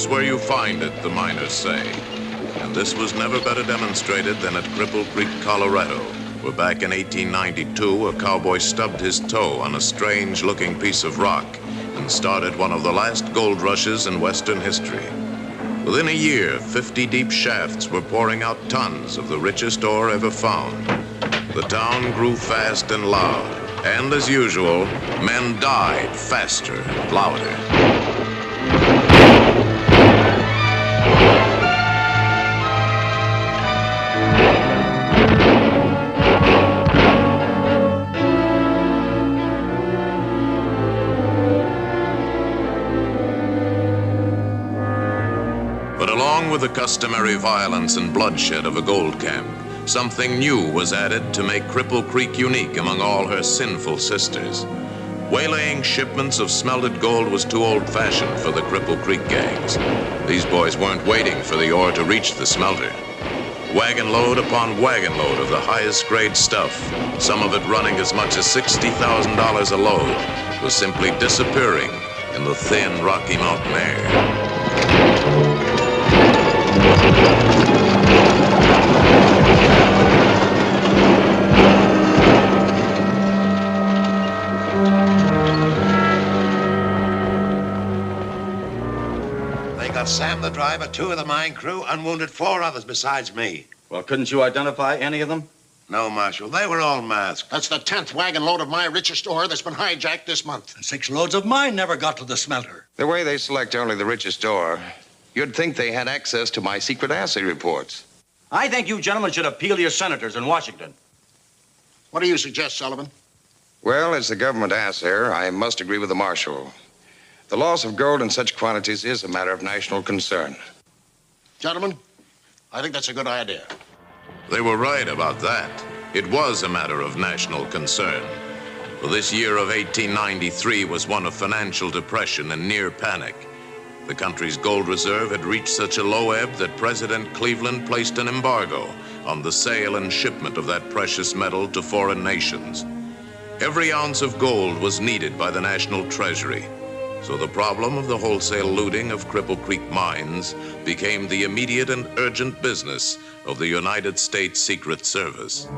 is where you find it, the miners say. And this was never better demonstrated than at Cripple Creek, Colorado, where back in 1892, a cowboy stubbed his toe on a strange-looking piece of rock and started one of the last gold rushes in Western history. Within a year, 50 deep shafts were pouring out tons of the richest ore ever found. The town grew fast and loud, and as usual, men died faster and louder. But along with the customary violence and bloodshed of a gold camp, something new was added to make Cripple Creek unique among all her sinful sisters. Waylaying shipments of smelted gold was too old-fashioned for the Cripple Creek gangs. These boys weren't waiting for the ore to reach the smelter. Wagon load upon wagon load of the highest grade stuff, some of it running as much as $60,000 a load, was simply disappearing in the thin Rocky Mountain air. Sam the driver, 2 of the mine crew, and wounded 4 others besides me. Well, couldn't you identify any of them? No, Marshal. They were all masked. That's the 10th wagon load of my richest ore that's been hijacked this month. And 6 loads of mine never got to the smelter. The way they select only the richest ore, you'd think they had access to my secret assay reports. I think you gentlemen should appeal to your senators in Washington. What do you suggest, Sullivan? Well, as the government assayer, I must agree with the Marshal. The loss of gold in such quantities is a matter of national concern. Gentlemen, I think that's a good idea. They were right about that. It was a matter of national concern. For this year of 1893 was one of financial depression and near panic. The country's gold reserve had reached such a low ebb that President Cleveland placed an embargo on the sale and shipment of that precious metal to foreign nations. Every ounce of gold was needed by the national treasury. So the problem of the wholesale looting of Cripple Creek mines became the immediate and urgent business of the United States Secret Service.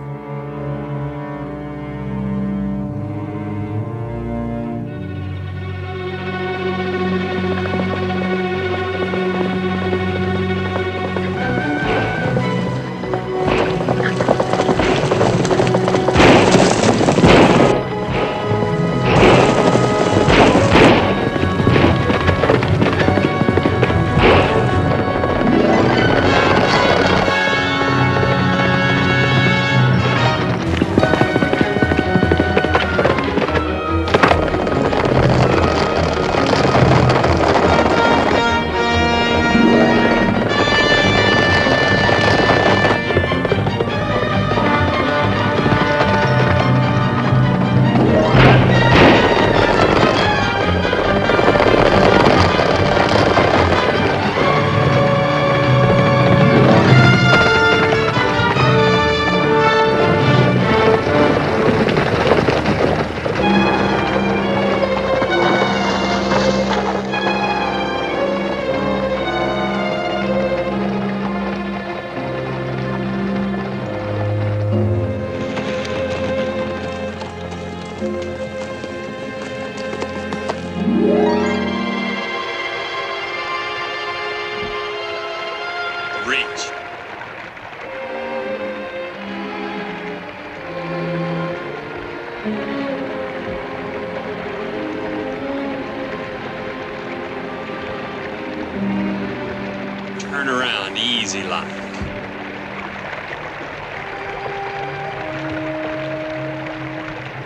Turn around, easy like.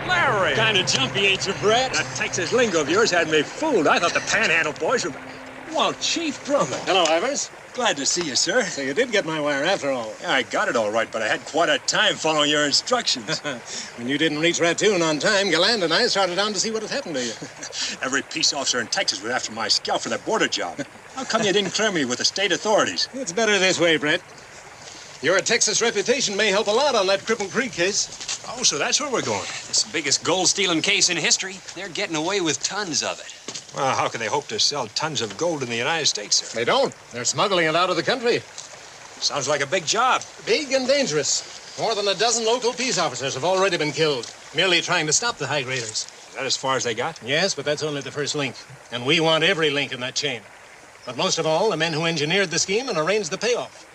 Larry! Kind of jumpy, ain't you, Brett? That Texas lingo of yours had me fooled. I thought the Panhandle boys were... Well, Chief Drummond. Hello, Ivers. Glad to see you, sir. So you did get my wire after all. Yeah, I got it all right, but I had quite a time following your instructions. When you didn't reach Raccoon on time, Galland and I started down to see what had happened to you. Every peace officer in Texas was after my scalp for that border job. How come you didn't clear me with the state authorities? It's better this way, Brett. Your Texas reputation may help a lot on that Cripple Creek case. Oh, so that's where we're going. This biggest gold-stealing case in history. They're getting away with tons of it. Well, how can they hope to sell tons of gold in the United States, sir? They don't. They're smuggling it out of the country. Sounds like a big job. Big and dangerous. More than a dozen local peace officers have already been killed, merely trying to stop the high graders. Is that as far as they got? Yes, but that's only the first link. And we want every link in that chain. But most of all, the men who engineered the scheme and arranged the payoff.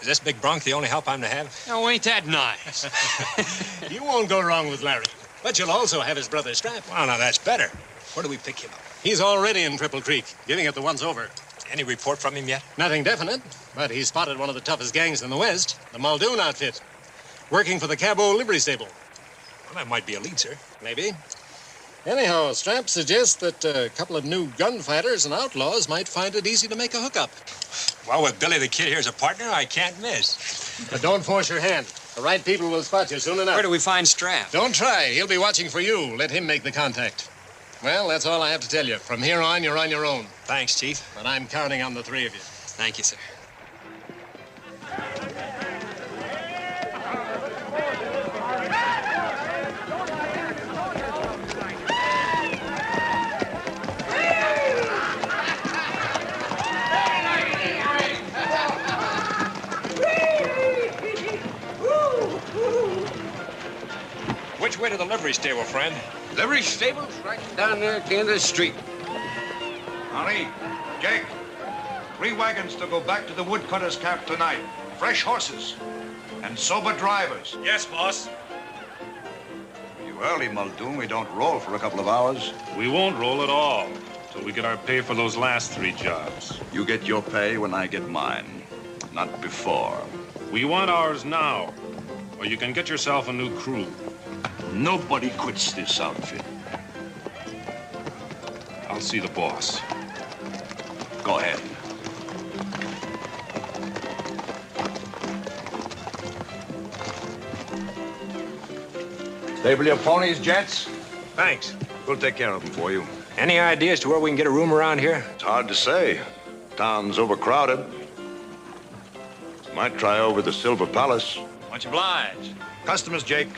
Is this big bronc the only help I'm to have? Oh, ain't that nice? You won't go wrong with Larry. But you'll also have his brother Strap. Well, now that's better. Where do we pick him up? He's already in Cripple Creek, giving it the once over. Any report from him yet? Nothing definite, but he spotted one of the toughest gangs in the West, the Muldoon outfit, working for the Cabo livery stable. Well, that might be a lead, sir. Maybe. Anyhow, Strap suggests that a couple of new gunfighters and outlaws might find it easy to make a hookup. Well, with Billy the Kid here as a partner, I can't miss. But don't force your hand. The right people will spot you soon enough. Where do we find Strap? Don't try. He'll be watching for you. Let him make the contact. Well, that's all I have to tell you. From here on, you're on your own. Thanks, Chief. But I'm counting on the three of you. Thank you, sir. Which way to the livery stable, friend? Livery stable's right down there at the end of the street. Henri, Jake, 3 wagons to go back to the woodcutter's camp tonight. Fresh horses and sober drivers. Yes, boss. You early, Muldoon. We don't roll for a couple of hours. We won't roll at all till we get our pay for those last 3 jobs. You get your pay when I get mine, not before. We want ours now, or you can get yourself a new crew. Nobody quits this outfit. I'll see the boss. Go ahead. Stable your ponies, gents. Thanks. We'll take care of them for you. Any idea as to where we can get a room around here? It's hard to say. Town's overcrowded. Might try over the Silver Palace. Much obliged. Customers, Jake.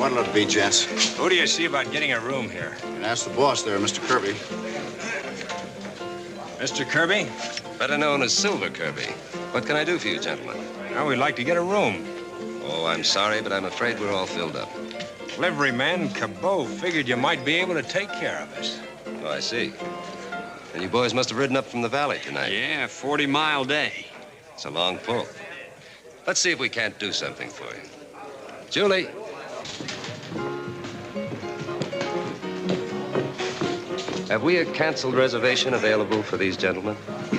What'll it be, gents? Who do you see about getting a room here? You can ask the boss there, Mr. Kirby. Mr. Kirby? Better known as Silver Kirby. What can I do for you, gentlemen? Well, we'd like to get a room. Oh, I'm sorry, but I'm afraid we're all filled up. Liveryman Cabot figured you might be able to take care of us. Oh, I see. And you boys must have ridden up from the valley tonight. Yeah, 40-mile day. It's a long pull. Let's see if we can't do something for you. Julie. Have we a canceled reservation available for these gentlemen?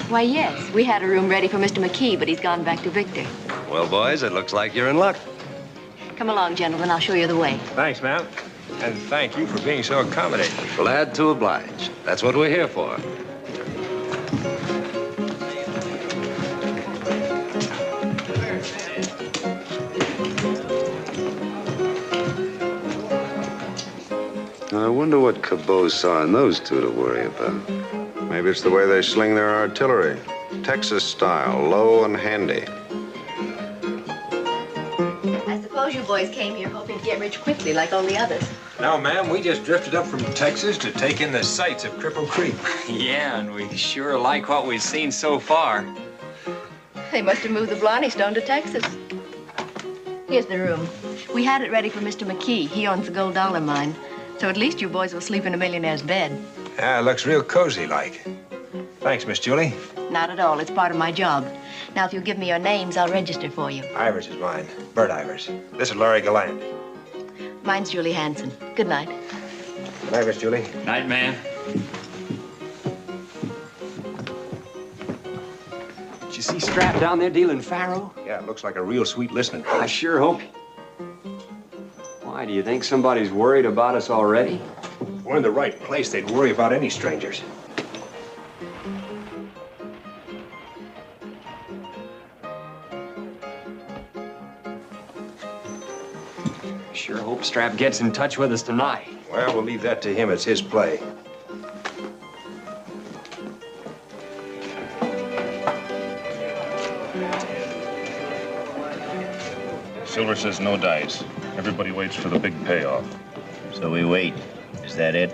Why, yes. We had a room ready for Mr. McKee, but he's gone back to Victor. Well, boys, it looks like you're in luck. Come along, gentlemen. I'll show you the way. Thanks, ma'am. And thank you for being so accommodating. Glad to oblige. That's what we're here for. I wonder what Cabot saw in those two to worry about. Maybe it's the way they sling their artillery. Texas style, low and handy. I suppose you boys came here hoping to get rich quickly like all the others. No, ma'am, we just drifted up from Texas to take in the sights of Cripple Creek. Yeah, and we sure like what we've seen so far. They must have moved the Blarney Stone to Texas. Here's the room. We had it ready for Mr. McKee. He owns the Gold Dollar Mine. So at least you boys will sleep in a millionaire's bed. Yeah, it looks real cozy-like. Thanks, Miss Julie. Not at all. It's part of my job. Now, if you'll give me your names, I'll register for you. Ivers is mine. Bert Ivers. This is Larry Gallant. Mine's Julie Hanson. Good night. Good night, Miss Julie. Night, ma'am. Did you see Strap down there dealing faro? Yeah, it looks like a real sweet listening. I sure hope. Why, do you think somebody's worried about us already? we're in the right place, they'd worry about any strangers. Sure hope Strap gets in touch with us tonight. Well, we'll leave that to him. It's his play. Silver says no dice. Everybody waits for the big payoff. So we wait. Is that it?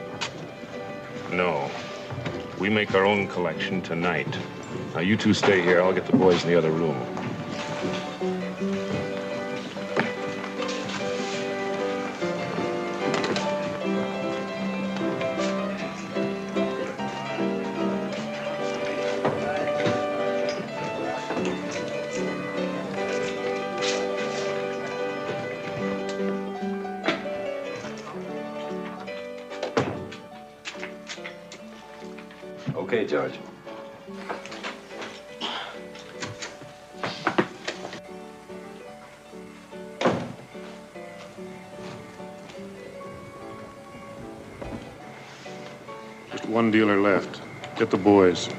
No. We make our own collection tonight. Now, you two stay here. I'll get the boys in the other room. Okay, George. Just one dealer left. Get the boys.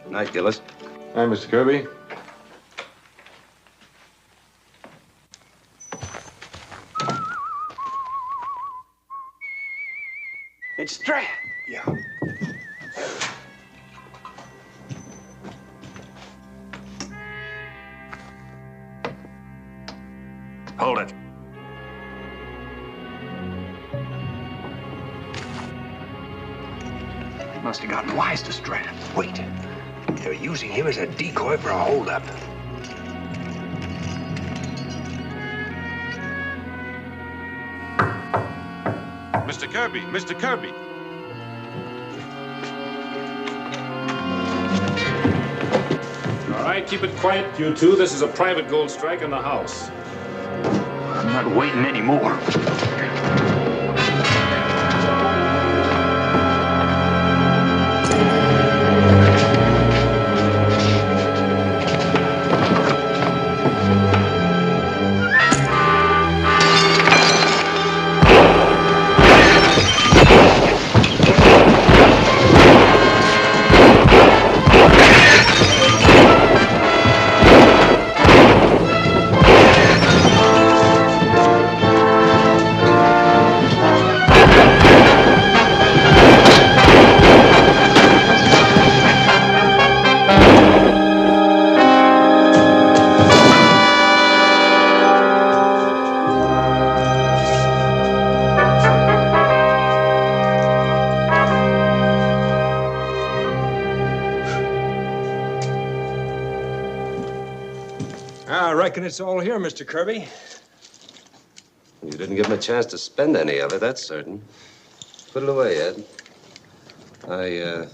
Night, Gillis. Hi, Mr. Kirby. It's Strap. Yeah. Hold it. Must have gotten wise to Strap. Wait. They're using him as a decoy for a holdup. Mr. Kirby! Mr. Kirby! All right, keep it quiet, you two. This is a private gold strike in the house. I'm not waiting anymore. I reckon it's all here, Mr. Kirby. You didn't give him a chance to spend any of it, that's certain. Put it away, Ed. I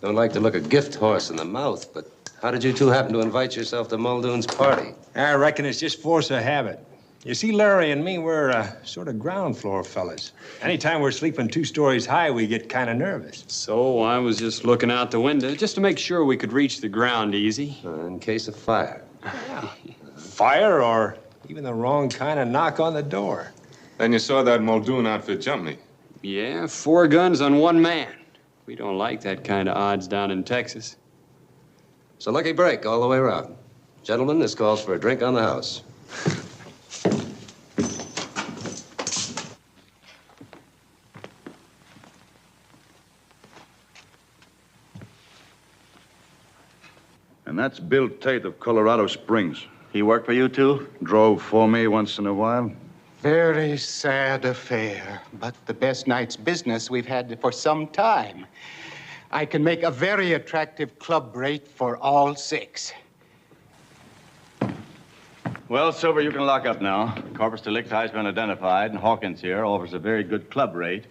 don't like to look a gift horse in the mouth, but how did you two happen to invite yourself to Muldoon's party? I reckon it's just force of habit. You see, Larry and me, we're sort of ground floor fellas. Anytime we're sleeping 2 stories high, we get kind of nervous. So I was just looking out the window just to make sure we could reach the ground easy. In case of fire. Yeah. Fire or even the wrong kind of knock on the door. Then you saw that Muldoon outfit jump me. Yeah, 4 guns on 1 man. We don't like that kind of odds down in Texas. It's a lucky break all the way around. Gentlemen, this calls for a drink on the house. And that's Bill Tate of Colorado Springs. He worked for you, too? Drove for me once in a while. Very sad affair, but the best night's business we've had for some time. I can make a very attractive club rate for all 6. Well, Silver, you can lock up now. Corpus delicti has been identified, and Hawkins here offers a very good club rate.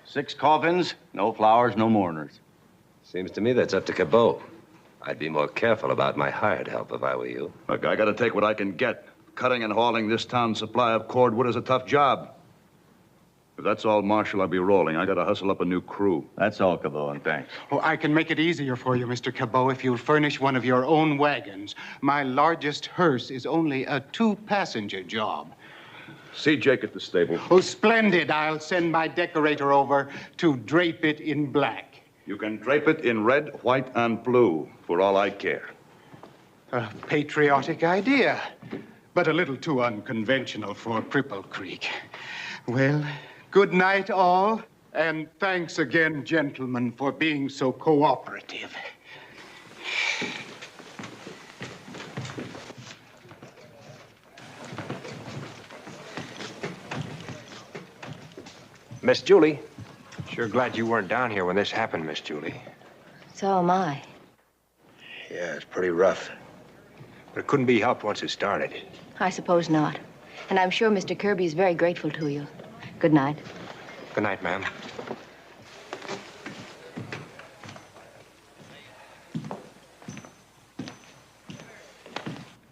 6 coffins, no flowers, no mourners. Seems to me that's up to Cabot. I'd be more careful about my hired help if I were you. Look, I gotta take what I can get. Cutting and hauling this town's supply of cordwood is a tough job. If that's all, Marshal, I'll be rolling. I gotta hustle up a new crew. That's all, Cabot, and thanks. Oh, I can make it easier for you, Mr. Cabot, if you'll furnish one of your own wagons. My largest hearse is only a 2-passenger job. See Jake at the stable. Oh, splendid. I'll send my decorator over to drape it in black. You can drape it in red, white, and blue, for all I care. A patriotic idea, but a little too unconventional for Cripple Creek. Well, good night, all, and thanks again, gentlemen, for being so cooperative. Miss Julie, sure glad you weren't down here when this happened, Miss Julie. So am I. Yeah, it's pretty rough. But it couldn't be helped once it started. I suppose not. And I'm sure Mr. Kirby is very grateful to you. Good night. Good night, ma'am.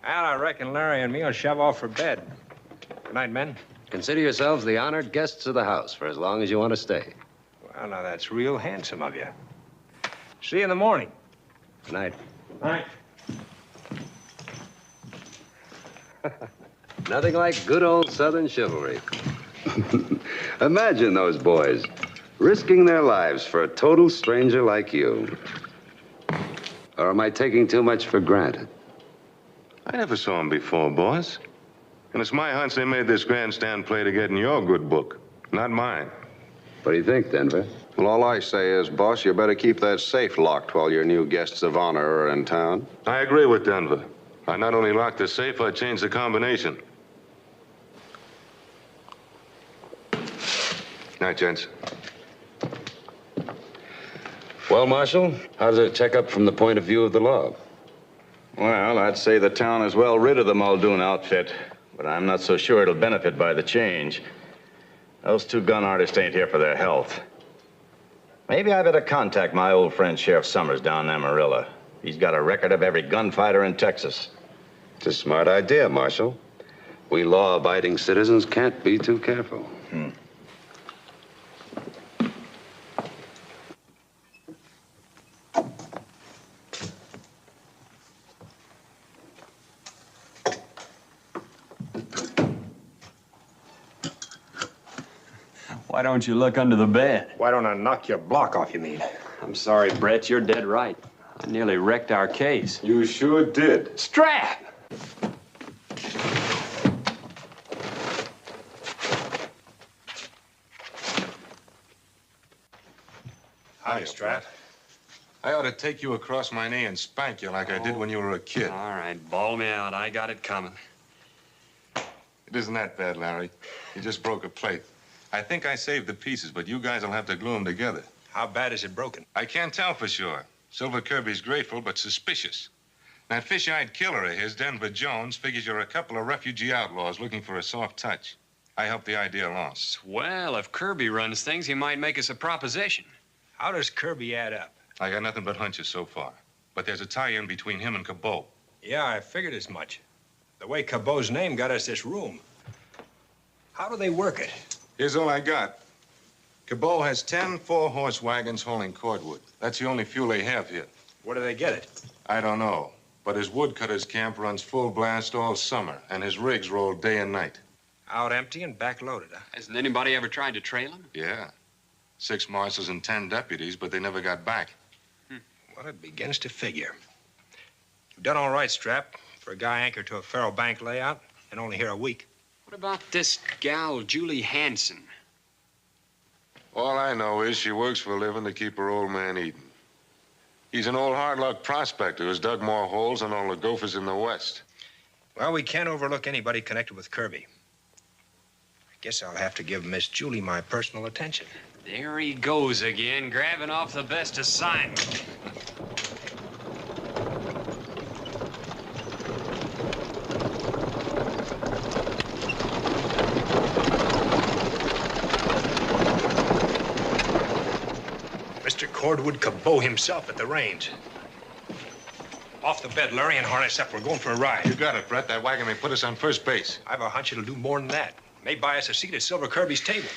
Well, I reckon Larry and me will shove off for bed. Good night, men. Consider yourselves the honored guests of the house for as long as you want to stay. Well, now, that's real handsome of you. See you in the morning. Good night. Night. Nothing like good old Southern chivalry. Imagine those boys risking their lives for a total stranger like you. Or am I taking too much for granted? I never saw them before, boss. And it's my hunch they made this grandstand play to get in your good book, not mine. What do you think, Denver? Well, all I say is, boss, you better keep that safe locked while your new guests of honor are in town. I agree with Denver. I not only locked the safe, I changed the combination. Night, gents. Well, Marshal, how does it check up from the point of view of the law? Well, I'd say the town is well rid of the Muldoon outfit, but I'm not so sure it'll benefit by the change. Those two gun artists ain't here for their health. Maybe I better contact my old friend Sheriff Summers down in Amarillo. He's got a record of every gunfighter in Texas. It's a smart idea, Marshal. We law-abiding citizens can't be too careful. Why don't you look under the bed? Why don't I knock your block off, you mean? I'm sorry, Brett, you're dead right. I nearly wrecked our case. You sure did. Strap! Hi, Strat. I ought to take you across my knee and spank you like I did when you were a kid. All right, bawl me out. I got it coming. It isn't that bad, Larry. You just broke a plate. I think I saved the pieces, but you guys will have to glue them together. How bad is it broken? I can't tell for sure. Silver Kirby's grateful, but suspicious. That fish-eyed killer of his, Denver Jones, figures you're a couple of refugee outlaws looking for a soft touch. I helped the idea along. Well, if Kirby runs things, he might make us a proposition. How does Kirby add up? I got nothing but hunches so far. But there's a tie-in between him and Cabot. Yeah, I figured as much. The way Cabot's name got us this room. How do they work it? Here's all I got. Cabot has 10 4-horse wagons hauling cordwood. That's the only fuel they have here. Where do they get it? I don't know. But his woodcutter's camp runs full blast all summer, and his rigs roll day and night. Out empty and backloaded, huh? Hasn't anybody ever tried to trail him? Yeah. 6 marshals and 10 deputies, but they never got back. Well, it begins to figure. You've done all right, Strap, for a guy anchored to a Faro Bank layout and only here a week. What about this gal, Julie Hanson? All I know is she works for a living to keep her old man eating. He's an old hard-luck prospector who's dug more holes than all the gophers in the West. Well, we can't overlook anybody connected with Kirby. I guess I'll have to give Miss Julie my personal attention. There he goes again, grabbing off the best assignment. Mr. Cordwood Cabot himself at the range. Off the bed, Larry, and harness up. We're going for a ride. You got it, Brett. That wagon may put us on first base. I've a hunch it'll do more than that. May buy us a seat at Silver Kirby's table.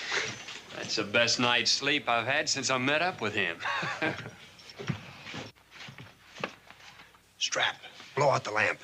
That's the best night's sleep I've had since I met up with him. Strap, blow out the lamp.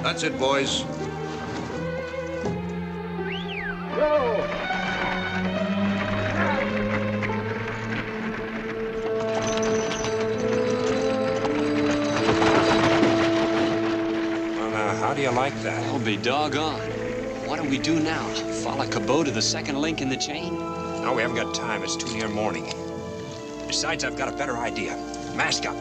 That's it, boys. Well, now, how do you like that? I'll be doggone. What do we do now? Follow Cabot to the second link in the chain? No, we haven't got time. It's too near morning. Besides, I've got a better idea. Mask up.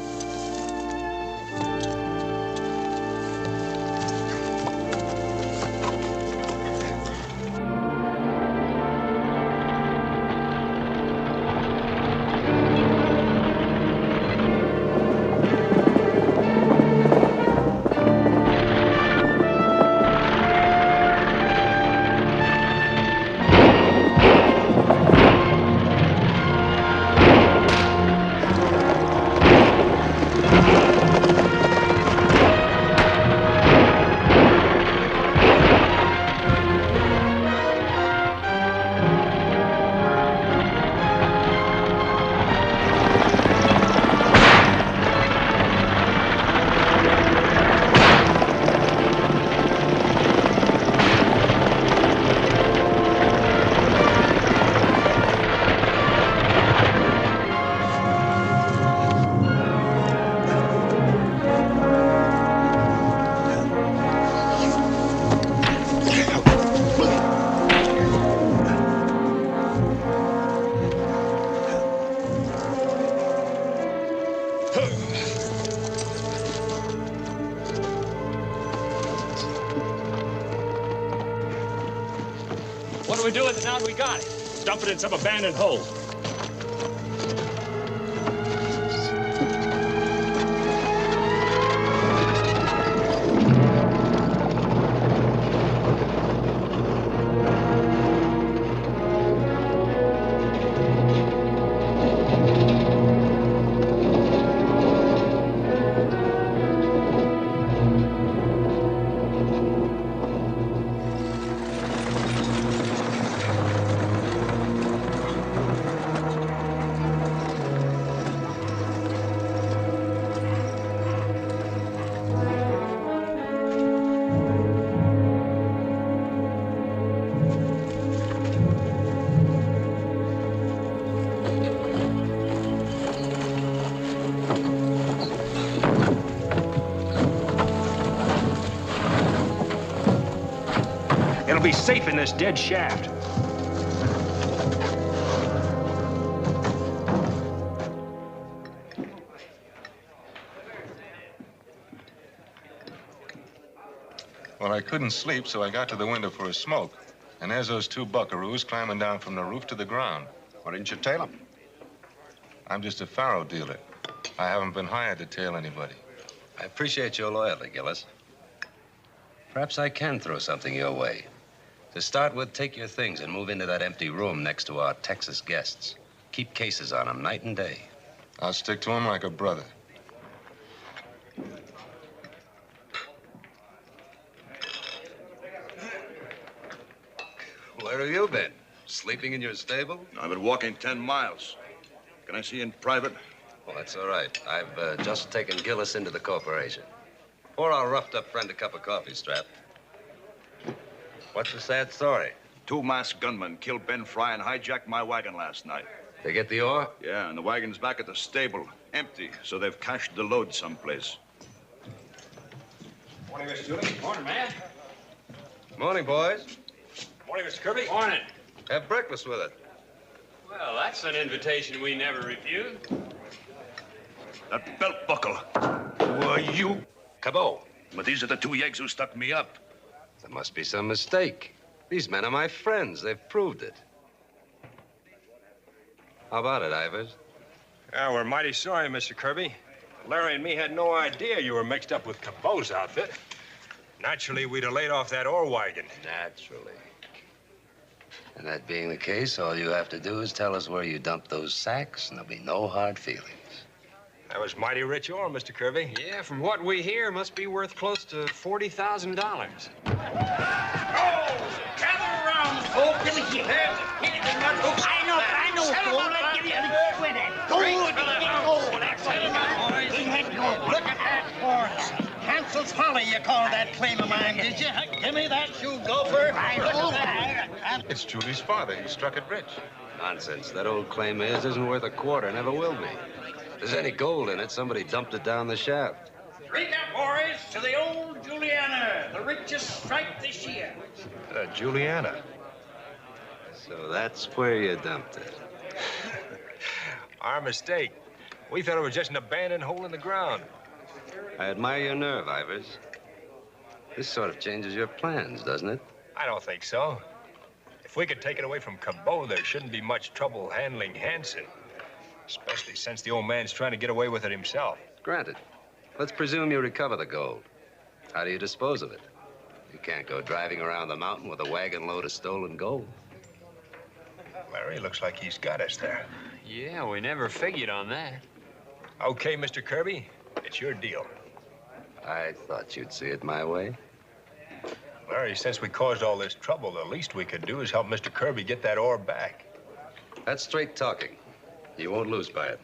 What do we do with it now that we got it? Dump it in some abandoned hole. It'll be safe in this dead shaft. Well, I couldn't sleep, so I got to the window for a smoke. And there's those two buckaroos climbing down from the roof to the ground. Why didn't you tail them? I'm just a faro dealer. I haven't been hired to tail anybody. I appreciate your loyalty, Gillis. Perhaps I can throw something your way. To start with, take your things and move into that empty room next to our Texas guests. Keep cases on them night and day. I'll stick to him like a brother. Where have you been? Sleeping in your stable? I've been walking 10 miles. Can I see you in private? Well, that's all right. I've just taken Gillis into the corporation. Pour our roughed-up friend a cup of coffee, Strap. What's the sad story? 2 masked gunmen killed Ben Fry and hijacked my wagon last night. They get the ore? Yeah, and the wagon's back at the stable, empty, so they've cached the load someplace. Morning, Mr. Dooley. Morning, man. Morning, boys. Morning, Mr. Kirby. Morning. Have breakfast with it. Well, that's an invitation we never refuse. That belt buckle. Who are you? Cabot. But these are the 2 yeggs who stuck me up. There must be some mistake. These men are my friends. They've proved it. How about it, Ivers? Yeah, we're mighty sorry, Mr. Kirby. Larry and me had no idea you were mixed up with Cabot's outfit. Naturally, we'd have laid off that ore wagon. Naturally. And that being the case, all you have to do is tell us where you dumped those sacks, and there'll be no hard feelings. That was mighty rich ore, Mr. Kirby. Yeah, from what we hear, must be worth close to $40,000. Gather around, folks. Give me your hands. I know, fool. Let's give you a quit it. Gold. Look at that horse. Hansel's Folly, you call that claim of mine, did you? Give me that shoe, gopher. It's Julie's father. He struck it rich. Nonsense. That old claim of his isn't worth a quarter. Never will be. If there's any gold in it, somebody dumped it down the shaft. Drink up, boys, to the old Juliana, the richest strike this year. Juliana. So that's where you dumped it. Our mistake. We thought it was just an abandoned hole in the ground. I admire your nerve, Ivers. This sort of changes your plans, doesn't it? I don't think so. If we could take it away from Cabot, there shouldn't be much trouble handling Hanson. Especially since the old man's trying to get away with it himself. Granted. Let's presume you recover the gold. How do you dispose of it? You can't go driving around the mountain with a wagon load of stolen gold. Larry, looks like he's got us there. Yeah, we never figured on that. Okay, Mr. Kirby, it's your deal. I thought you'd see it my way. Larry, since we caused all this trouble, the least we could do is help Mr. Kirby get that ore back. That's straight talking. You won't lose by it.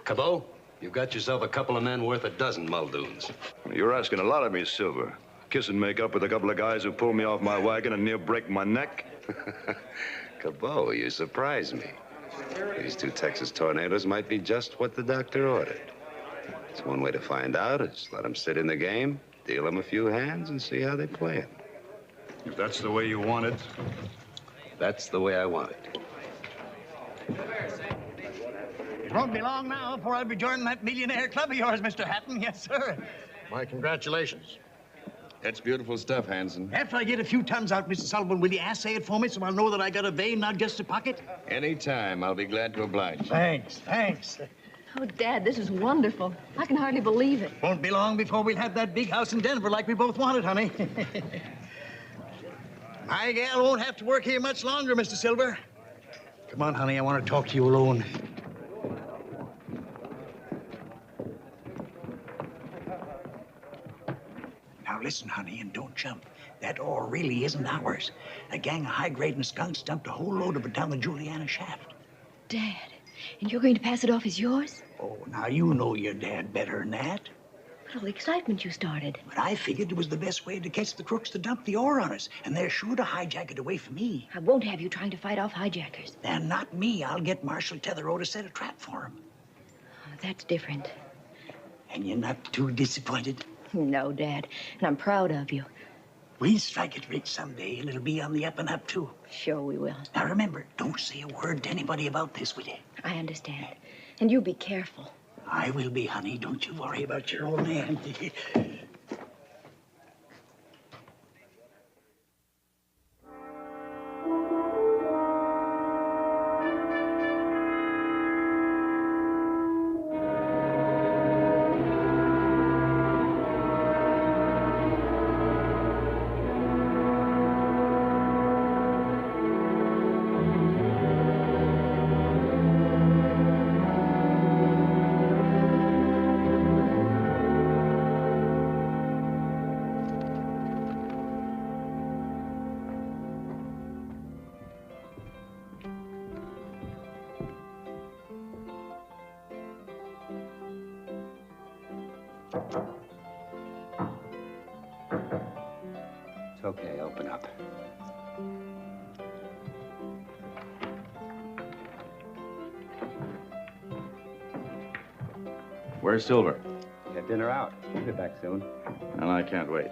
Cabot, you've got yourself a couple of men worth a dozen Muldoons. You're asking a lot of me, Silver. Kiss and make up with a couple of guys who pulled me off my wagon and near break my neck. Cabot, you surprise me. These 2 Texas tornadoes might be just what the doctor ordered. It's one way to find out is let them sit in the game, deal them a few hands, and see how they play it. If that's the way you want it. That's the way I want it. It won't be long now before I'll be joining that millionaire club of yours, Mr. Hatton. Yes, sir. My congratulations. That's beautiful stuff, Hanson. After I get a few tons out, Mr. Sullivan, will you assay it for me so I'll know that I got a vein, not just a pocket? Anytime. I'll be glad to oblige. Thanks. Oh, Dad, this is wonderful. I can hardly believe it. Won't be long before we'll have that big house in Denver like we both wanted, honey. My gal won't have to work here much longer, Mr. Silver. Come on, honey, I want to talk to you alone. Now, listen, honey, and don't jump. That ore really isn't ours. A gang of high-grading skunks dumped a whole load of it down the Juliana shaft. Dad, and you're going to pass it off as yours? Oh, now you know your dad better than that. But all the excitement you started. But I figured it was the best way to catch the crooks to dump the ore on us, and they're sure to hijack it away from me. I won't have you trying to fight off hijackers. They're not me. I'll get Marshal Tetherow to set a trap for them. Oh, that's different. And you're not too disappointed? No, Dad, and I'm proud of you. We'll strike it rich someday, and it'll be on the up and up, too. Sure we will. Now, remember, don't say a word to anybody about this, will you? I understand. And you be careful. I will be, honey. Don't you worry about your old man. It's okay, open up. Where's Silver? Get dinner out. We'll be back soon. And I can't wait.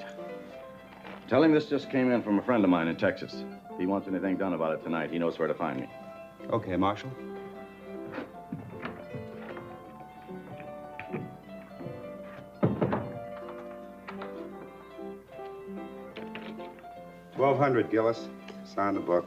Tell him this just came in from a friend of mine in Texas. If he wants anything done about it tonight, he knows where to find me. Okay, Marshal. $1,200, Gillis. Sign the book.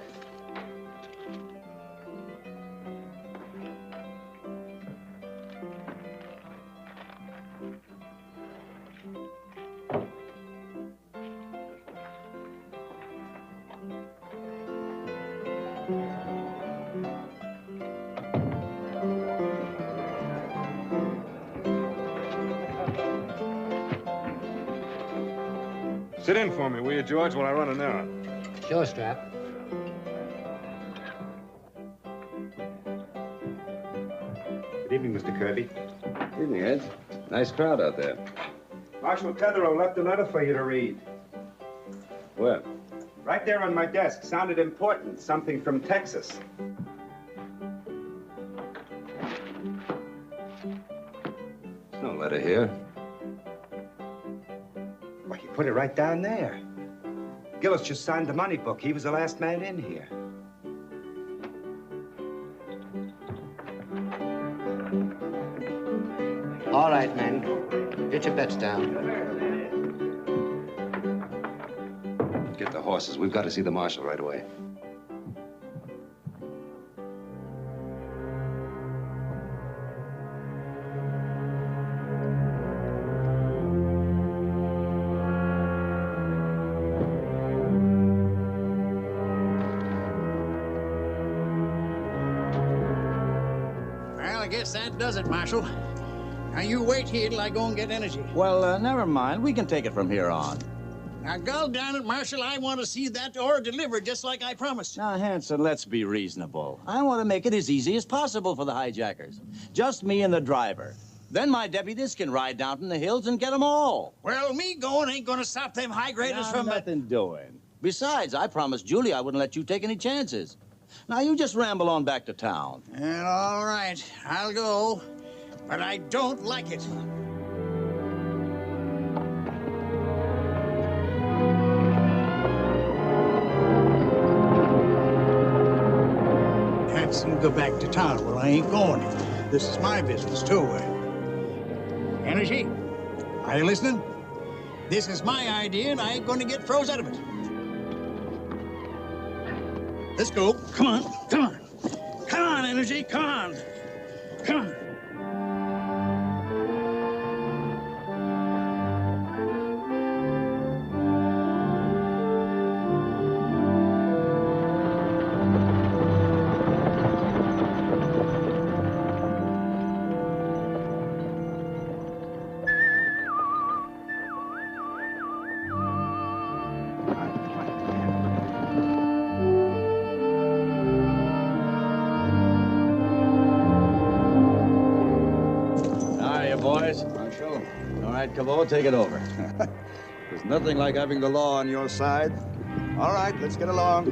Sit in for me, will you, George, while I run an errand? Sure, Strap. Good evening, Mr. Kirby. Evening, Ed. Nice crowd out there. Marshal Tetherow left a letter for you to read. Where? Right there on my desk. Sounded important. Something from Texas. There's no letter here. Well, he put it right down there. Gillis just signed the money book. He was the last man in here. All right, men. Get your bets down. Get the horses. We've got to see the marshal right away. Well, I guess that does it, Marshal. Now, you wait here till I go and get energy. Well, never mind. We can take it from here on. Now, go down it, Marshal. I want to see that ore delivered just like I promised. Now, Hanson, let's be reasonable. I want to make it as easy as possible for the hijackers. Just me and the driver. Then my deputies can ride down from the hills and get them all. Well, me going ain't gonna stop them high graders from... Nothing doing. Besides, I promised Julie I wouldn't let you take any chances. Now, you just ramble on back to town. Well, all right. I'll go. But I don't like it. Hanson, go back to town. Well, I ain't going. This is my business, too. Energy, are you listening? This is my idea, and I ain't going to get froze out of it. Let's go. Come on, come on. Come on, Energy, come on. Come on. Cabot, take it over. There's nothing like having the law on your side. All right, let's get along.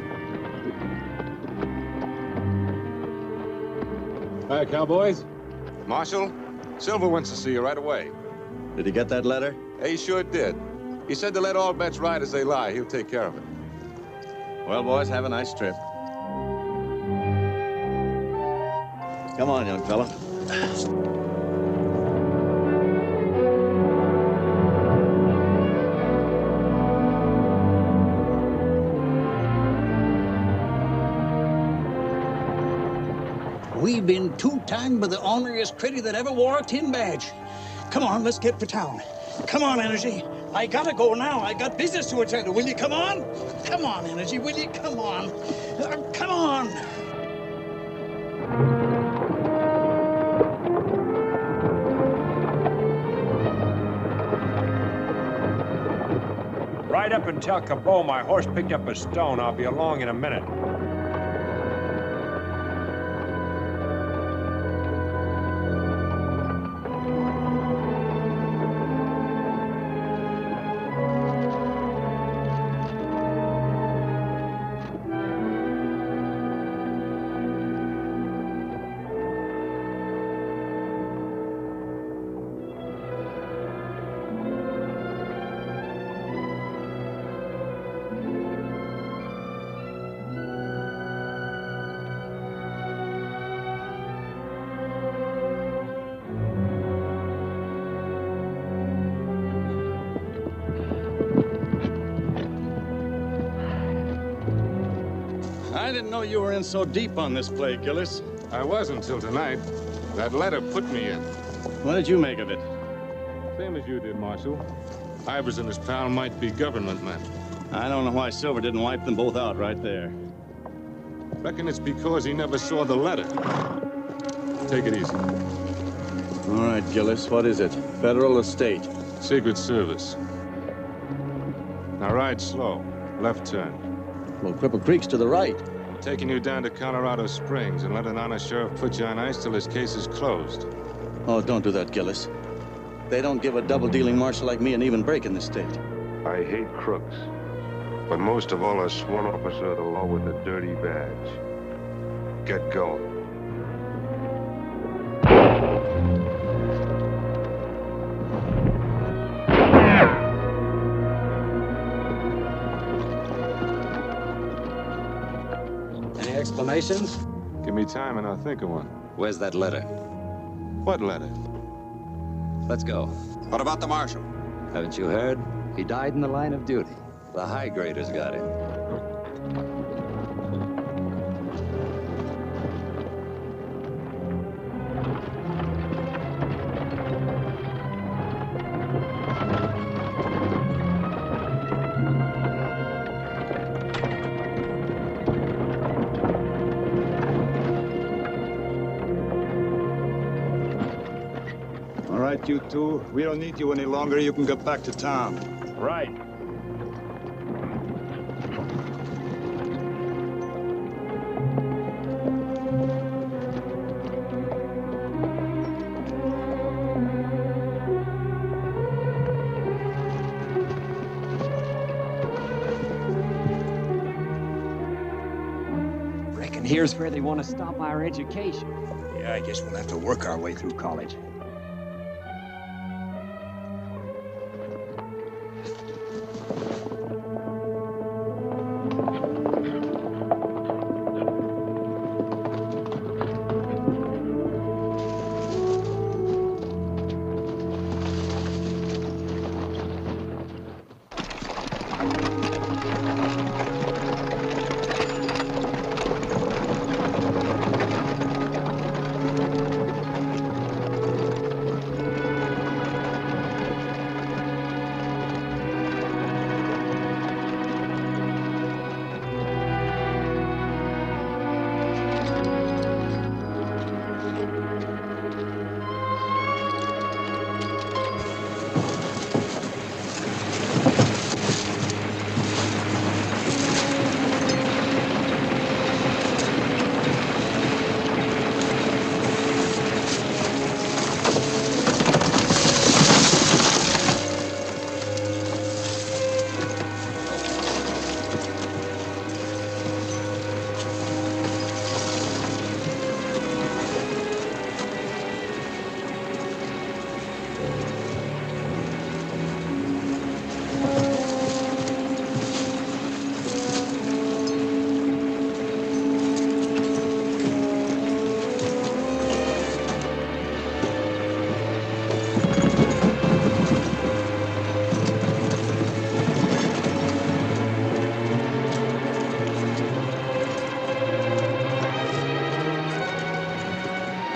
Hi, cowboys. Marshal, Silver wants to see you right away. Did he get that letter? He sure did. He said to let all bets ride as they lie. He'll take care of it. Well, boys, have a nice trip. Come on, young fella. We've been two-timed by the orneriest critter that ever wore a tin badge. Come on, let's get to town. Come on, Energy. I gotta go now. I got business to attend to. Will you come on? Come on, Energy. Will you come on? Come on. Ride up and tell Cabot my horse picked up a stone. I'll be along in a minute. I didn't know you were in so deep on this play, Gillis. I was until tonight. That letter put me in. What did you make of it? Same as you did, Marshal. Ivers and his pal might be government men. I don't know why Silver didn't wipe them both out right there. Reckon it's because he never saw the letter. Take it easy. All right, Gillis, what is it? Federal or state? Secret Service. Now ride slow. Left turn. Well, Cripple Creek's to the right. I'm taking you down to Colorado Springs and let an honest sheriff put you on ice till his case is closed. Oh, don't do that, Gillis. They don't give a double-dealing marshal like me an even break in this state. I hate crooks. But most of all, a sworn officer of the law with a dirty badge. Get going. Any explanations? Give me time and I'll think of one. Where's that letter? What letter? Let's go. What about the marshal? Haven't you heard? He died in the line of duty. The high graders got him. All right, you two. We don't need you any longer. You can get back to town. Right. Reckon here's where they want to stop our education. Yeah, I guess we'll have to work our way through college.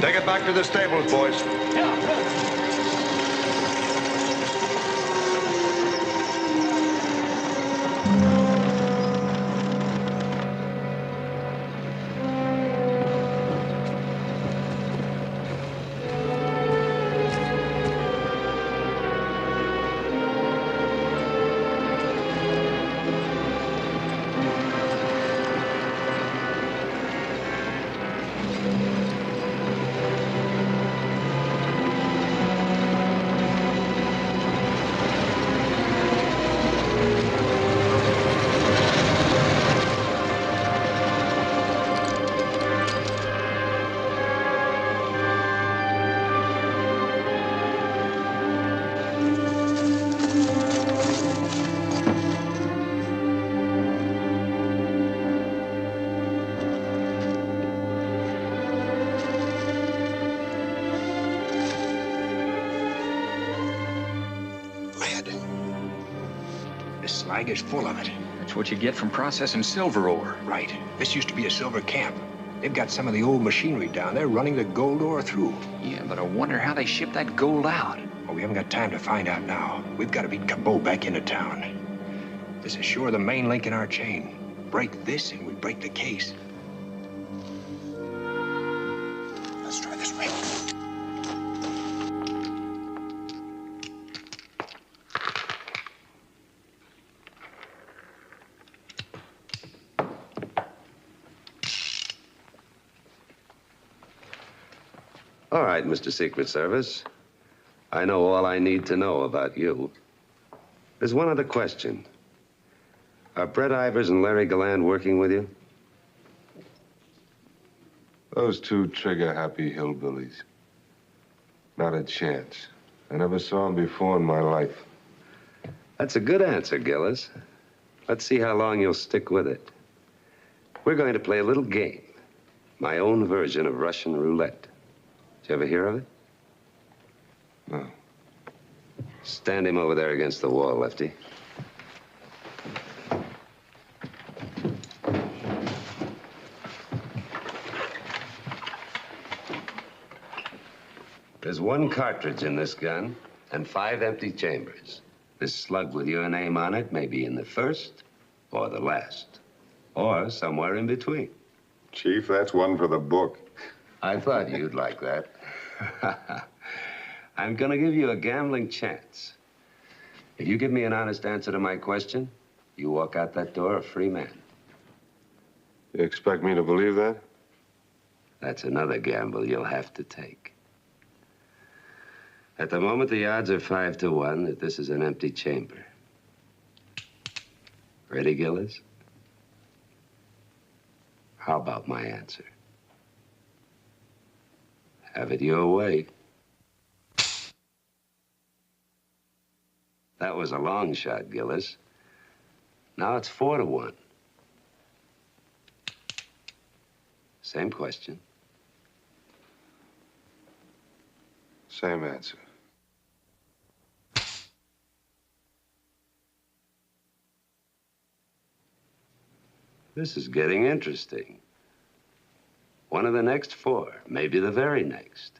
Take it back to the stables, boys. This slag is full of it. That's what you get from processing silver ore. Right. This used to be a silver camp. They've got some of the old machinery down there running the gold ore through. Yeah, but I wonder how they ship that gold out. Well, we haven't got time to find out now. We've got to beat Cabot back into town. This is sure the main link in our chain. Break this and we break the case. Let's try this way. All right, Mr. Secret Service. I know all I need to know about you. There's one other question. Are Brett Ivers and Larry Galland working with you? Those two trigger-happy hillbillies. Not a chance. I never saw them before in my life. That's a good answer, Gillis. Let's see how long you'll stick with it. We're going to play a little game. My own version of Russian roulette. Did you ever hear of it? No. Stand him over there against the wall, Lefty. There's one cartridge in this gun and 5 empty chambers. This slug with your name on it may be in the first or the last, or somewhere in between. Chief, that's one for the book. I thought you'd like that. I'm gonna give you a gambling chance. If you give me an honest answer to my question, you walk out that door a free man. You expect me to believe that? That's another gamble you'll have to take. At the moment, the odds are 5 to 1 that this is an empty chamber. Ready, Gillis? How about my answer? Have it your way. That was a long shot, Gillis. Now it's 4 to 1. Same question. Same answer. This is getting interesting. One of the next 4, maybe the very next.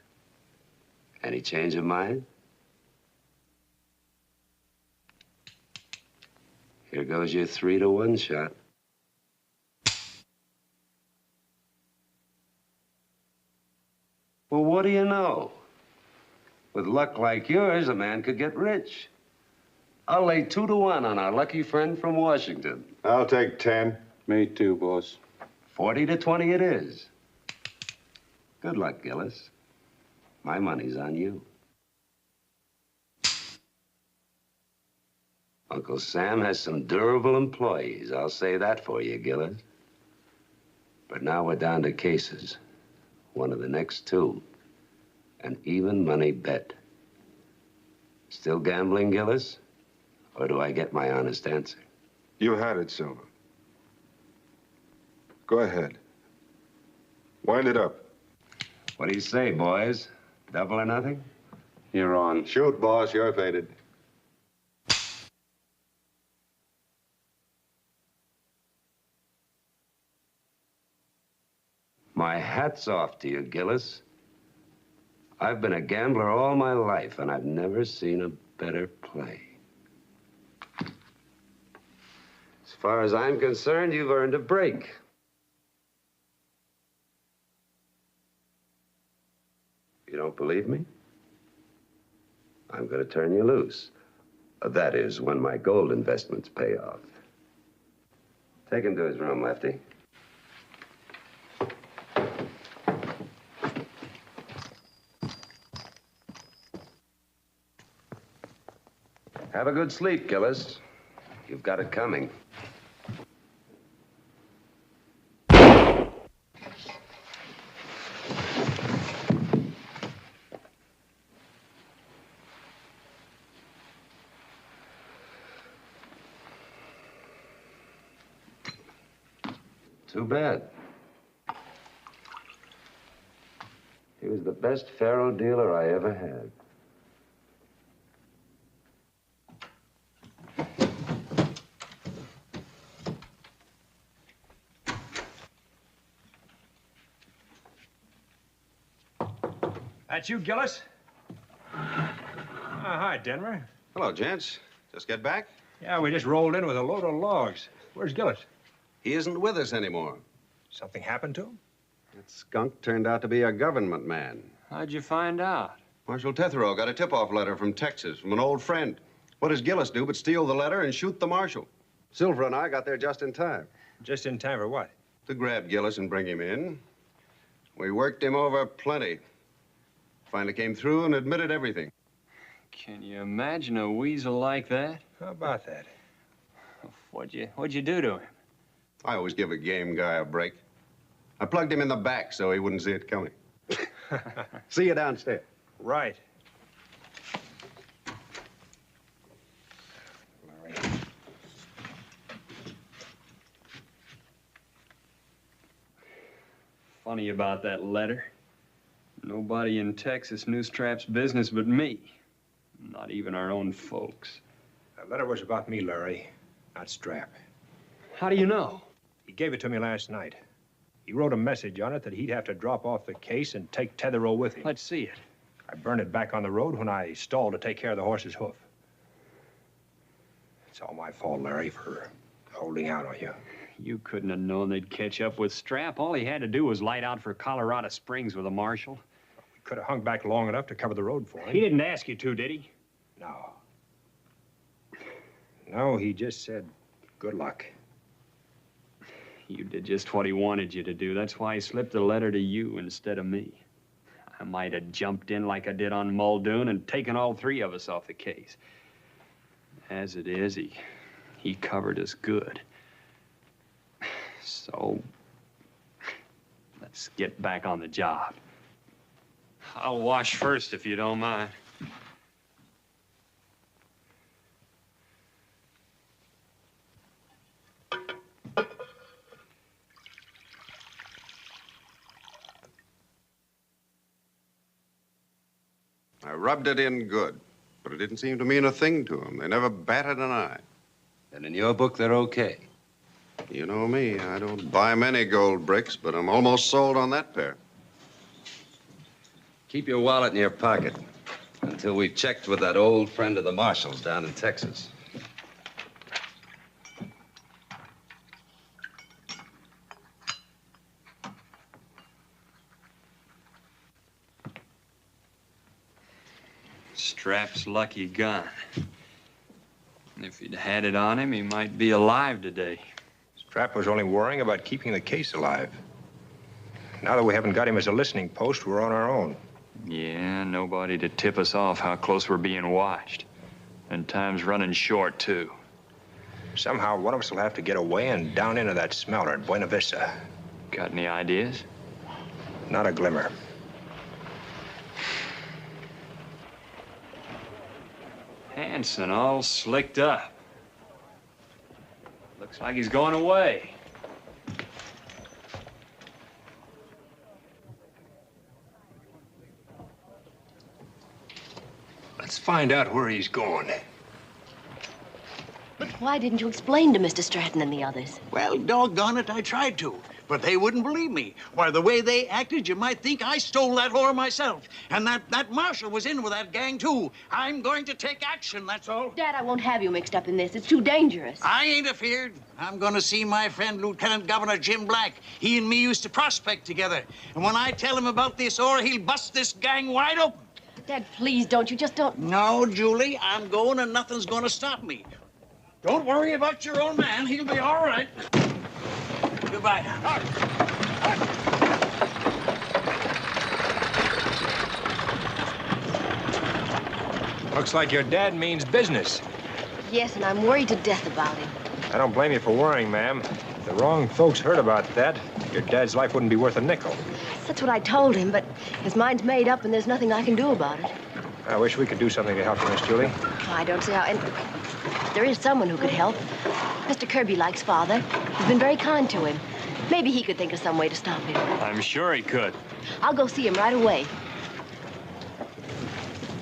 Any change of mind? Here goes your 3 to 1 shot. Well, what do you know? With luck like yours, a man could get rich. I'll lay 2 to 1 on our lucky friend from Washington. I'll take 10. Me too, boss. 40 to 20 it is. Good luck, Gillis. My money's on you. Uncle Sam has some durable employees. I'll say that for you, Gillis. But now we're down to cases. One of the next 2. An even money bet. Still gambling, Gillis? Or do I get my honest answer? You had it, Silver. Go ahead. Wind it up. What do you say, boys? Double or nothing? You're on. Shoot, boss. You're faded. My hat's off to you, Gillis. I've been a gambler all my life, and I've never seen a better play. As far as I'm concerned, you've earned a break. You don't believe me? I'm going to turn you loose. That is, when my gold investments pay off. Take him to his room, Lefty. Have a good sleep, Gillis. You've got it coming. Too bad. He was the best faro dealer I ever had. That's you, Gillis? Hi, Denver. Hello, gents. Just get back? Yeah, we just rolled in with a load of logs. Where's Gillis? He isn't with us anymore. Something happened to him? That skunk turned out to be a government man. How'd you find out? Marshal Tetherow got a tip-off letter from Texas from an old friend. What does Gillis do but steal the letter and shoot the marshal? Silver and I got there just in time. Just in time for what? To grab Gillis and bring him in. We worked him over plenty. Finally came through and admitted everything. Can you imagine a weasel like that? How about that? What'd you do to him? I always give a game guy a break. I plugged him in the back so he wouldn't see it coming. See you downstairs. Right. Funny about that letter. Nobody in Texas knew Strap's business but me. Not even our own folks. That letter was about me, Larry, not Strap. How do you know? He gave it to me last night. He wrote a message on it that he'd have to drop off the case and take Tetherow with him. Let's see it. I burned it back on the road when I stalled to take care of the horse's hoof. It's all my fault, Larry, for holding out on you. You couldn't have known they'd catch up with Strap. All he had to do was light out for Colorado Springs with a marshal. We could have hung back long enough to cover the road for him. He didn't ask you to, did he? No. No, he just said, good luck. You did just what he wanted you to do. That's why he slipped the letter to you instead of me. I might have jumped in like I did on Muldoon and taken all three of us off the case. As it is, he covered us good. So, let's get back on the job. I'll wash first, if you don't mind. I rubbed it in good, but it didn't seem to mean a thing to them. They never batted an eye. And in your book, they're okay. You know me, I don't buy many gold bricks, but I'm almost sold on that pair. Keep your wallet in your pocket until we've checked with that old friend of the marshal's down in Texas. Strap's lucky gun. If he'd had it on him, he might be alive today. Strap was only worrying about keeping the case alive. Now that we haven't got him as a listening post, we're on our own. Yeah, nobody to tip us off how close we're being watched. And time's running short, too. Somehow, one of us will have to get away and down into that smelter at Buena Vista. Got any ideas? Not a glimmer. Hanson all slicked up. Looks like he's going away. Let's find out where he's going. But why didn't you explain to Mr. Stratton and the others? Well, doggone it, I tried to. But they wouldn't believe me. Why, the way they acted, you might think I stole that whore myself. And that marshal was in with that gang, too. I'm going to take action, that's all. Dad, I won't have you mixed up in this. It's too dangerous. I ain't afeared. I'm going to see my friend, Lieutenant Governor Jim Black. He and me used to prospect together. And when I tell him about this ore, he'll bust this gang wide open. Dad, please don't. You just don't... No, Julie, I'm going and nothing's going to stop me. Don't worry about your old man. He'll be all right. Goodbye. Looks like your dad means business. Yes, and I'm worried to death about him. I don't blame you for worrying, ma'am. If the wrong folks heard about that, your dad's life wouldn't be worth a nickel. That's what I told him, but his mind's made up and there's nothing I can do about it. I wish we could do something to help you, Miss Julie. I don't see how, and there is someone who could help. Mr. Kirby likes Father. He's been very kind to him. Maybe he could think of some way to stop him. I'm sure he could. I'll go see him right away.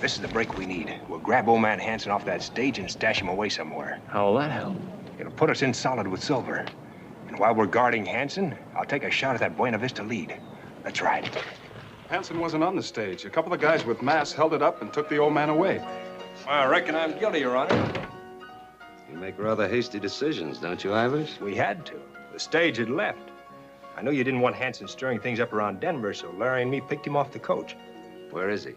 This is the break we need. We'll grab old man Hanson off that stage and stash him away somewhere. How'll that help? It'll put us in solid with Silver. And while we're guarding Hanson, I'll take a shot at that Buena Vista lead. Let's ride. Hanson wasn't on the stage. A couple of guys with masks held it up and took the old man away. Well, I reckon I'm guilty, Your Honor. You make rather hasty decisions, don't you, Ivers? We had to. The stage had left. I know you didn't want Hanson stirring things up around Denver, so Larry and me picked him off the coach. Where is he?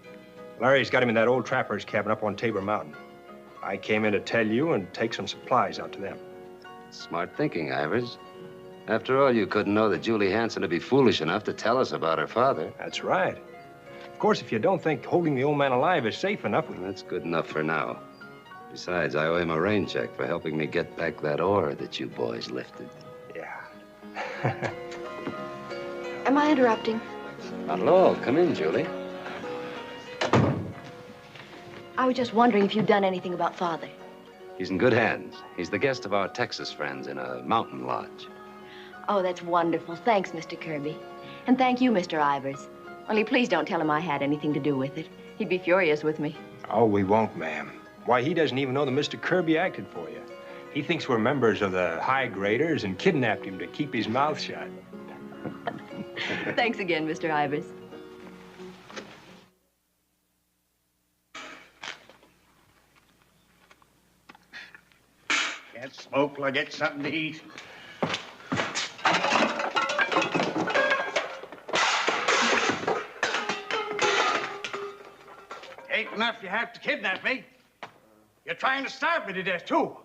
Larry's got him in that old trapper's cabin up on Tabor Mountain. I came in to tell you and take some supplies out to them. Smart thinking, Ivers. After all, you couldn't know that Julie Hanson would be foolish enough to tell us about her father. That's right. Of course, if you don't think holding the old man alive is safe enough... Well, that's good enough for now. Besides, I owe him a rain check for helping me get back that ore that you boys lifted. Yeah. Am I interrupting? Not at all. Come in, Julie. I was just wondering if you'd done anything about Father. He's in good hands. He's the guest of our Texas friends in a mountain lodge. Oh, that's wonderful. Thanks, Mr. Kirby. And thank you, Mr. Ivers. Only please don't tell him I had anything to do with it. He'd be furious with me. Oh, we won't, ma'am. Why, he doesn't even know that Mr. Kirby acted for you. He thinks we're members of the high graders and kidnapped him to keep his mouth shut. Thanks again, Mr. Ivers. Can't smoke till I get something to eat. Ain't enough you have to kidnap me. You're trying to starve me to death, too.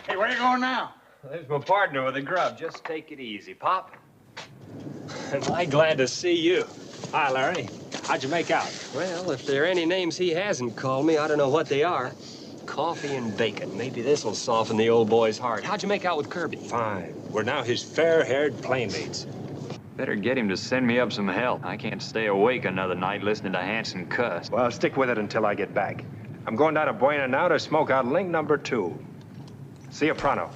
Hey, where are you going now? There's my partner with the grub. Just take it easy, Pop. Am I glad to see you. Hi, Larry. How'd you make out? Well, if there are any names he hasn't called me, I don't know what they are. Coffee and bacon. Maybe this'll soften the old boy's heart. How'd you make out with Kirby? Fine. We're now his fair-haired playmates. Better get him to send me up some help. I can't stay awake another night listening to Hanson cuss. Well, stick with it until I get back. I'm going down to Buena now to smoke out link number 2. See you pronto.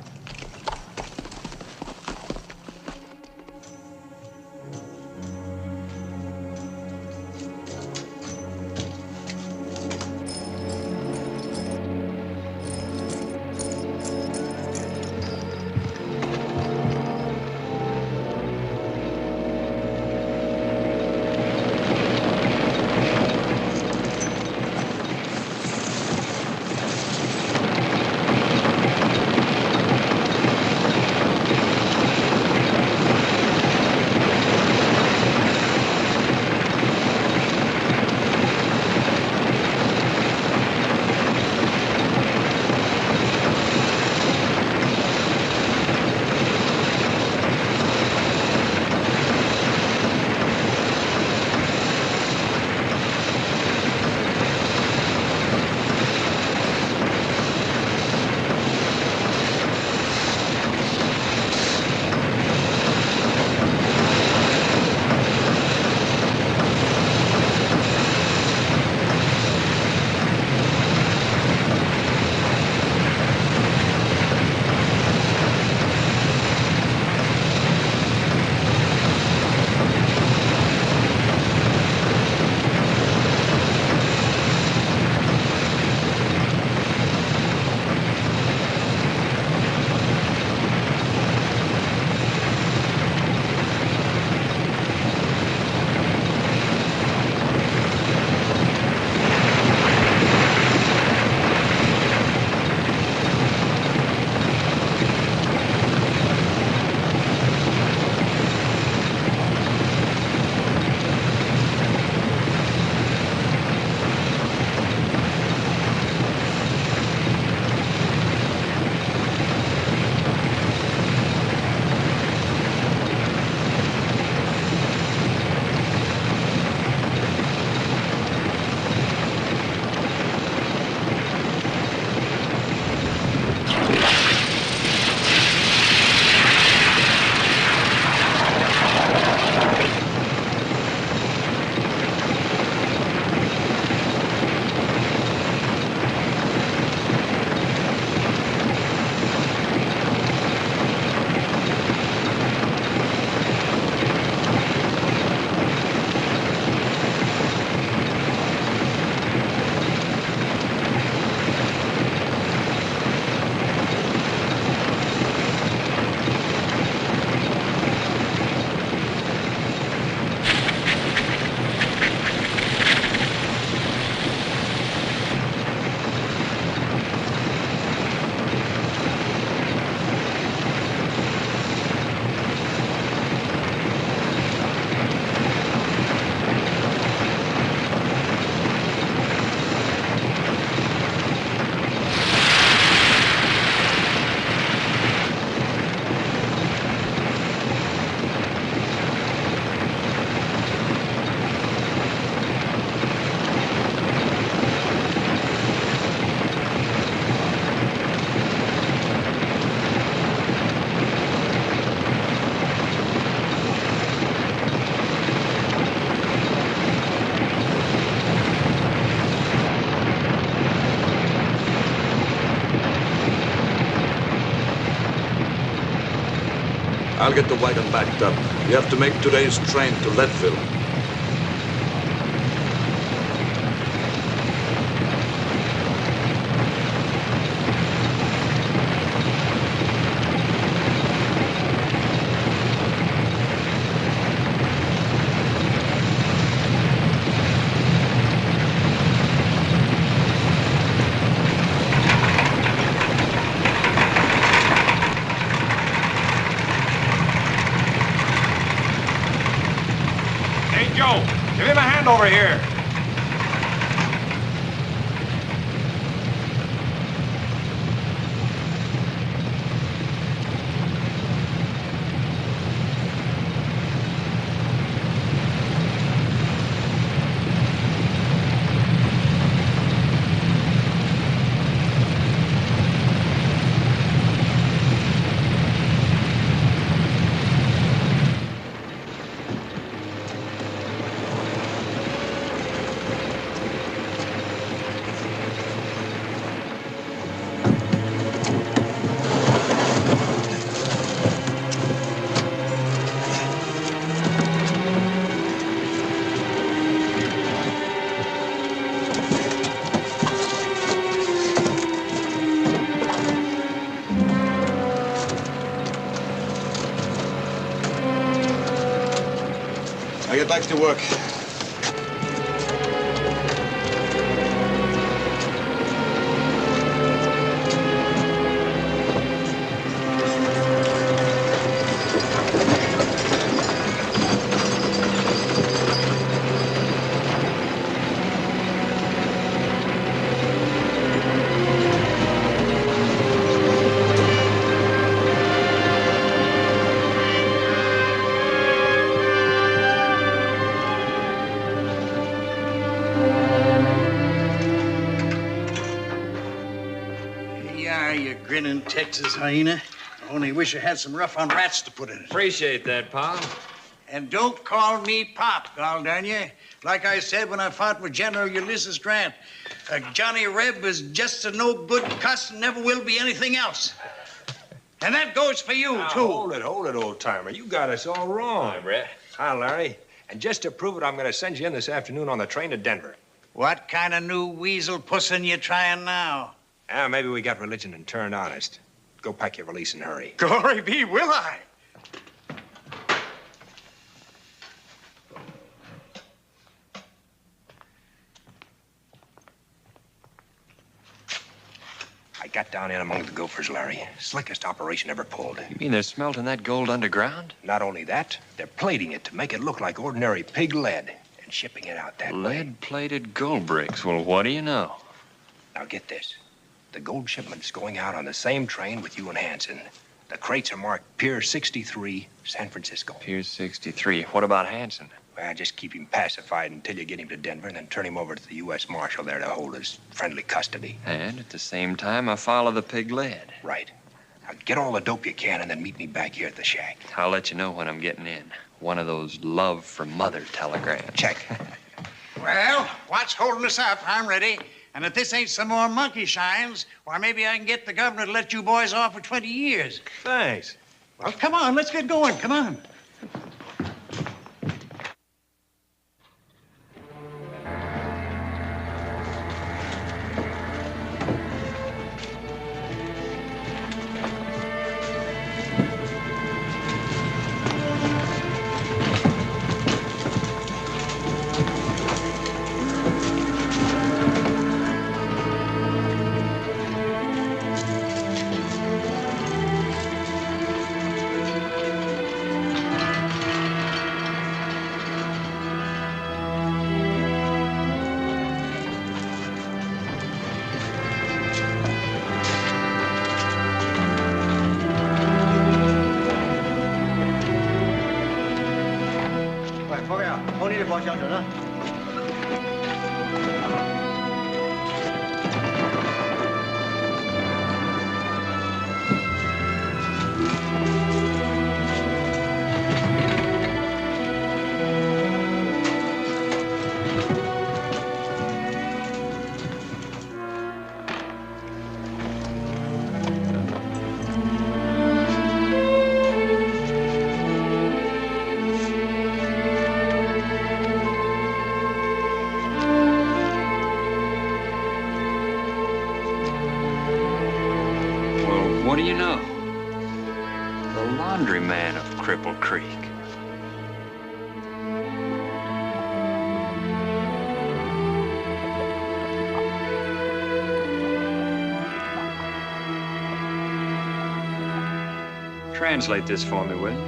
I'll get the wagon backed up. You have to make today's train to Leadville. Give him a hand over here. I get back to work. Grinning Texas hyena. I only wish I had some rough-on rats to put in it. Appreciate that, Pop. And don't call me Pop, gol darn you. Like I said when I fought with General Ulysses Grant, Johnny Reb was just a no-good cuss and never will be anything else. And that goes for you, now, too. Hold it, old-timer. You got us all wrong. Hi, Brett. Hi, Larry. And just to prove it, I'm going to send you in this afternoon on the train to Denver. What kind of new weasel pussin' you trying now? Maybe we got religion and turned honest. Go pack your valise and hurry. Glory be, will I? I got down in among the gophers, Larry. Slickest operation ever pulled. You mean they're smelting that gold underground? Not only that, they're plating it to make it look like ordinary pig lead and shipping it out that way. Lead-plated gold bricks. Well, what do you know? Now get this. The gold shipment's going out on the same train with you and Hanson. The crates are marked Pier 63, San Francisco. Pier 63. What about Hanson? Well, just keep him pacified until you get him to Denver and then turn him over to the U.S. Marshal there to hold his friendly custody. And at the same time, I follow the pig lead. Right. Now get all the dope you can and then meet me back here at the shack. I'll let you know when I'm getting in. One of those love from mother telegrams. Check. Well, what's holding us up? I'm ready. And if this ain't some more monkey shines, why, maybe I can get the governor to let you boys off for 20 years. Thanks. Well, come on, let's get going. Come on. laundryman of Cripple Creek. Translate this for me, will you?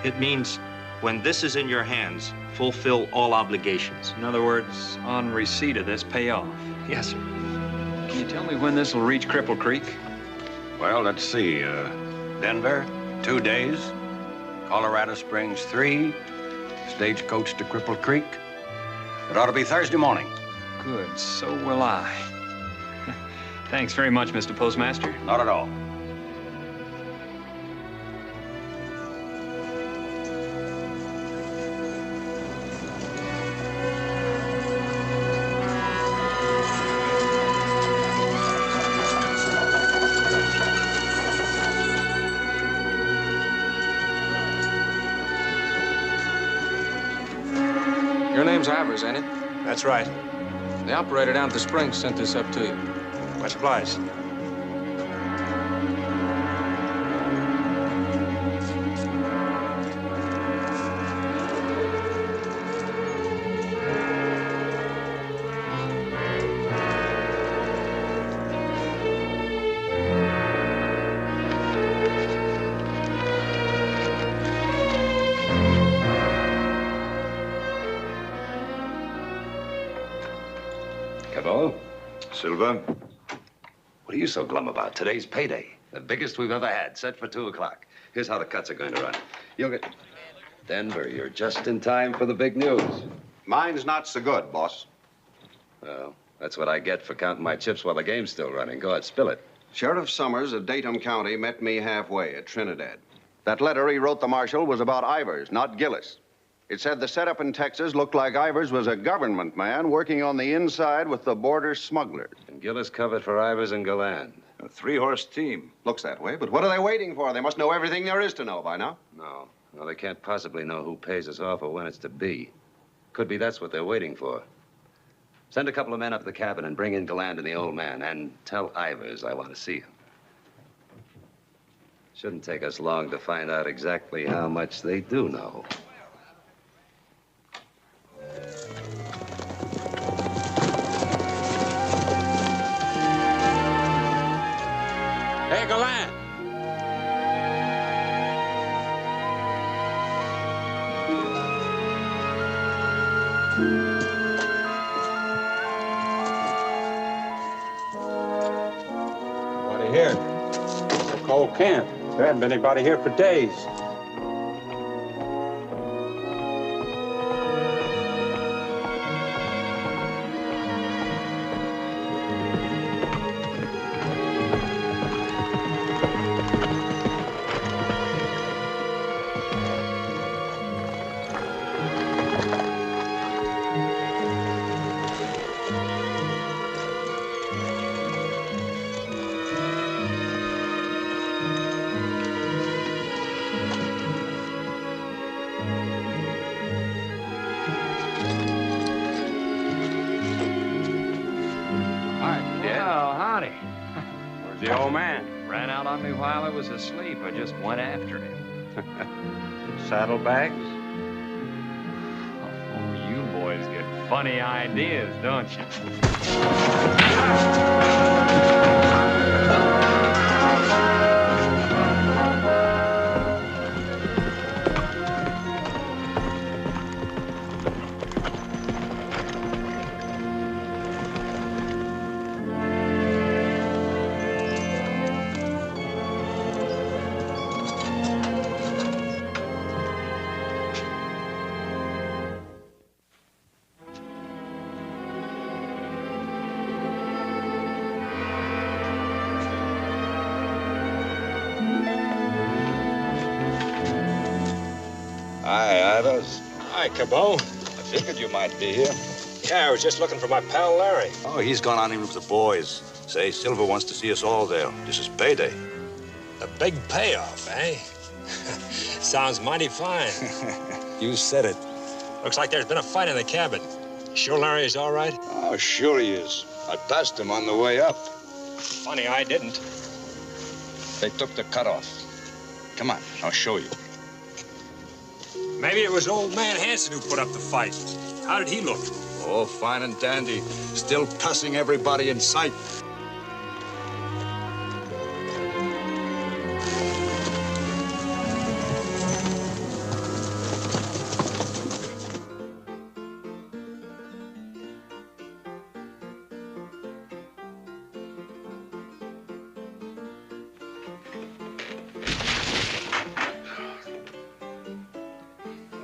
It means, when this is in your hands, fulfill all obligations. In other words, on receipt of this, pay off. Yes, sir. Can you tell me when this will reach Cripple Creek? Well, let's see. Denver, 2 days. Colorado Springs, 3. Stagecoach to Cripple Creek. It ought to be Thursday morning. Good, so will I. Thanks very much, Mr. Postmaster. Not at all. Your name's Ivers, ain't it? That's right. The operator down at the Springs sent this up to you. Much obliged. Silver, what are you so glum about? Today's payday. The biggest we've ever had, set for 2 o'clock. Here's how the cuts are going to run. You'll get... Denver, you're just in time for the big news. Mine's not so good, boss. Well, that's what I get for counting my chips while the game's still running. Go ahead, spill it. Sheriff Summers of Datum County met me halfway at Trinidad. That letter he wrote the marshal was about Ivers, not Gillis. It said the setup in Texas looked like Ivers was a government man working on the inside with the border smugglers. And Gillis covered for Ivers and Galland. A 3-horse team. Looks that way, but what are they waiting for? They must know everything there is to know by now. No, they can't possibly know who pays us off or when it's to be. Could be that's what they're waiting for. Send a couple of men up to the cabin and bring in Galland and the old man, and tell Ivers I want to see him. Shouldn't take us long to find out exactly how much they do know. Hey, Galland. Nobody here. It's a cold camp. There hasn't been anybody here for days. The old man ran out on me while I was asleep. I just went after him. Saddlebags? Oh, you boys get funny ideas, don't you? Hi, Ivers. Hi, Cabot. I figured you might be here. Yeah, I was just looking for my pal Larry. Oh, he's gone on in with the boys. Say, Silver wants to see us all there. This is payday. A big payoff, eh? Sounds mighty fine. You said it. Looks like there's been a fight in the cabin. Sure Larry is all right? Oh, sure he is. I passed him on the way up. Funny I didn't. they took the cutoff. Come on, I'll show you. Maybe it was old man Hanson who put up the fight. How did he look? Oh, fine and dandy. Still cussing everybody in sight.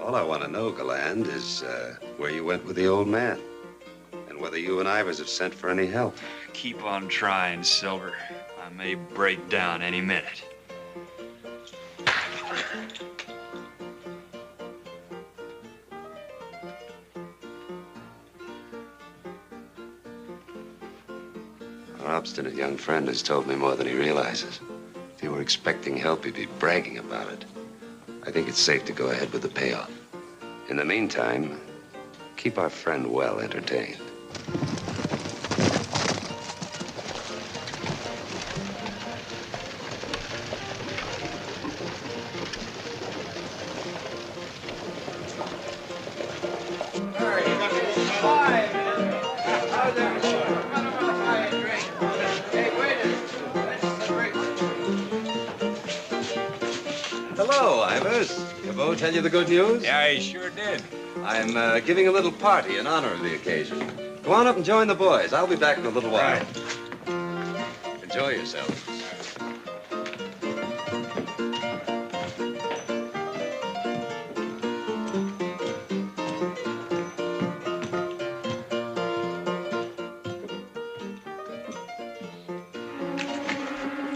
All I want to know, Galland, is where you went with the old man. And whether you and Ivers have sent for any help. Keep on trying, Silver. I may break down any minute. Our obstinate young friend has told me more than he realizes. If he were expecting help, he'd be bragging about it. I think it's safe to go ahead with the payoff. In the meantime, keep our friend well entertained. Hello, Ivers. Cabot tell you the good news? Yeah, he sure did. I'm giving a little party in honor of the occasion. Go on up and join the boys. I'll be back in a little while. Enjoy yourselves.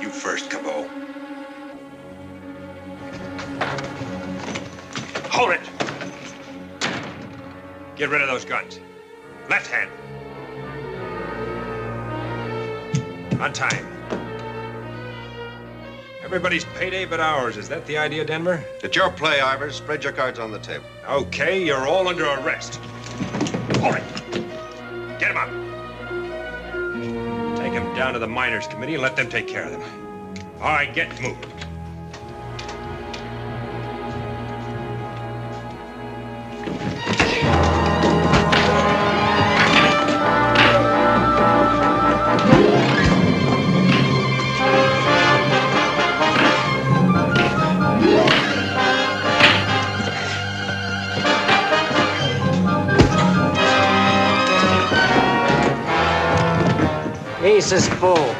You first, Cabot. Hold it! Get rid of those guns. Left hand. Untie him. Everybody's payday but ours. Is that the idea, Denver? It's your play, Ivers. Spread your cards on the table. Okay, you're all under arrest. Hold it. Get him up. Take him down to the miners' committee and let them take care of them. All right, get moving. Ace is full.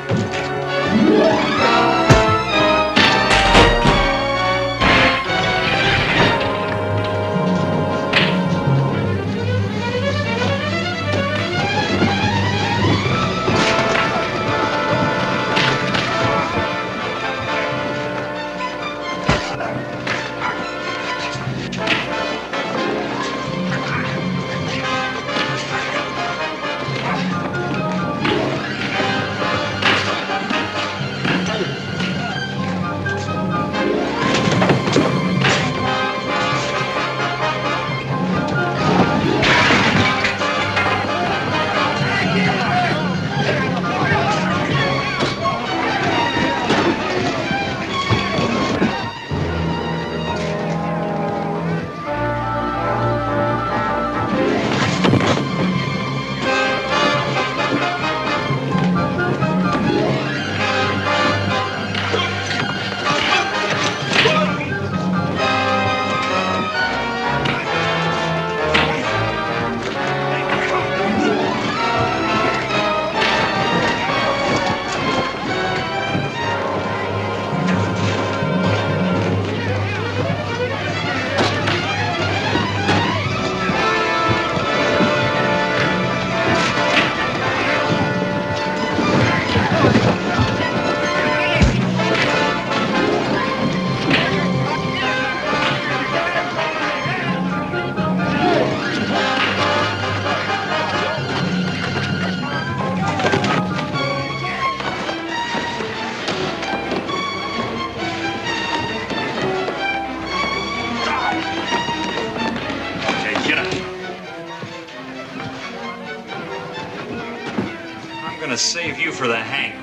Save you for the hang.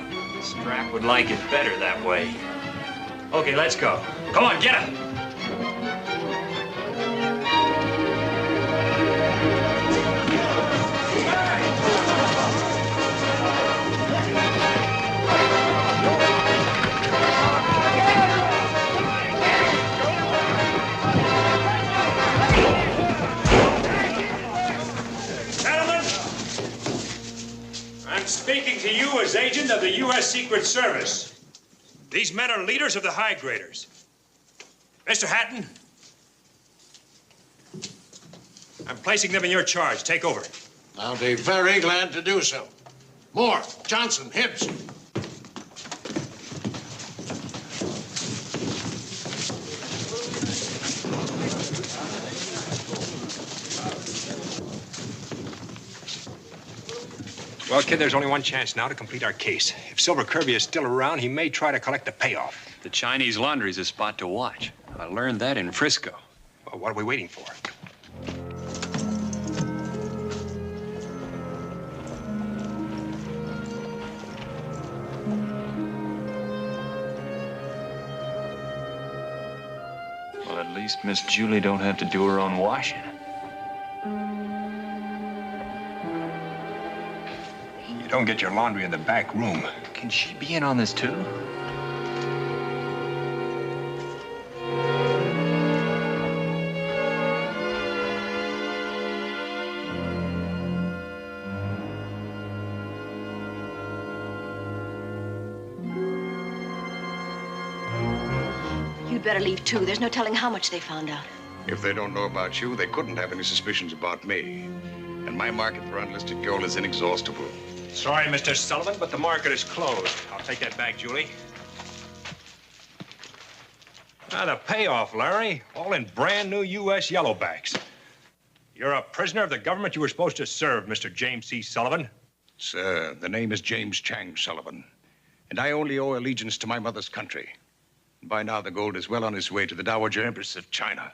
Strap would like it better that way. Okay, let's go. Come on, get him. I'm speaking to you as agent of the U.S. Secret Service. These men are leaders of the high graders. Mr. Hatton, I'm placing them in your charge. Take over. I'll be very glad to do so. Moore, Johnson, Hibbs. Well, kid, there's only one chance now to complete our case. If Silver Kirby is still around, he may try to collect the payoff. The Chinese laundry's a spot to watch. I learned that in Frisco. Well, what are we waiting for? Well, at least Miss Julie don't have to do her own washing. You don't get your laundry in the back room. Can she be in on this, too? You'd better leave, too. There's no telling how much they found out. If they don't know about you, they couldn't have any suspicions about me. And my market for unlisted gold is inexhaustible. Sorry, Mr. Sullivan, but the market is closed. I'll take that back, Julie. Now, the payoff, Larry, all in brand new U.S. yellowbacks. You're a prisoner of the government you were supposed to serve, Mr. James C. Sullivan. Sir, the name is James Chang Sullivan, and I only owe allegiance to my mother's country. By now, the gold is well on its way to the Dowager Empress of China.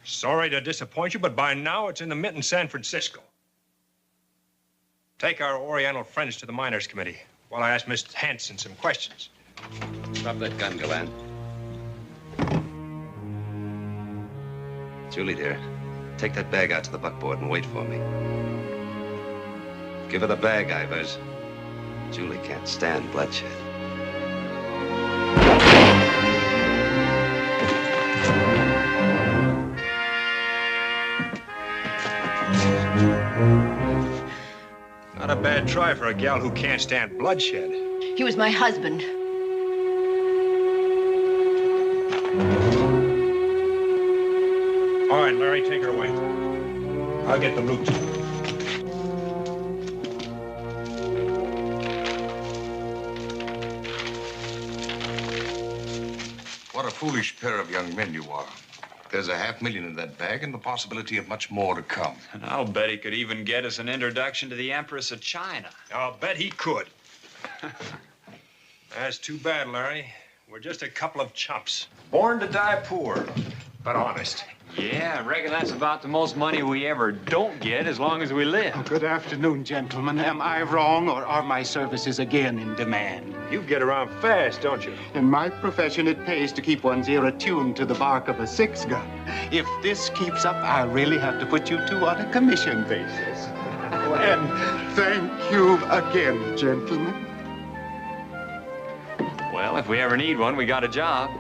Sorry to disappoint you, but by now it's in the mint in San Francisco. Take our Oriental friends to the Miners Committee while I ask Miss Hanson some questions. Drop that gun, Galan. Julie, dear, take that bag out to the buckboard and wait for me. Give her the bag, Ivers. Julie can't stand bloodshed. Not a bad try for a gal who can't stand bloodshed. He was my husband. All right, Larry, take her away. I'll get the loot. What a foolish pair of young men you are. There's a $500,000 in that bag and the possibility of much more to come. And I'll bet he could even get us an introduction to the Empress of China. I'll bet he could. That's too bad, Larry. We're just a couple of chumps. Born to die poor, but honest. Yeah, I reckon that's about the most money we ever don't get as long as we live. Good afternoon, gentlemen. Am I wrong, or are my services again in demand? You get around fast, don't you? In my profession, it pays to keep one's ear attuned to the bark of a 6-gun. If this keeps up, I'll really have to put you two on a commission basis. And thank you again, gentlemen. Well, if we ever need one, we got a job.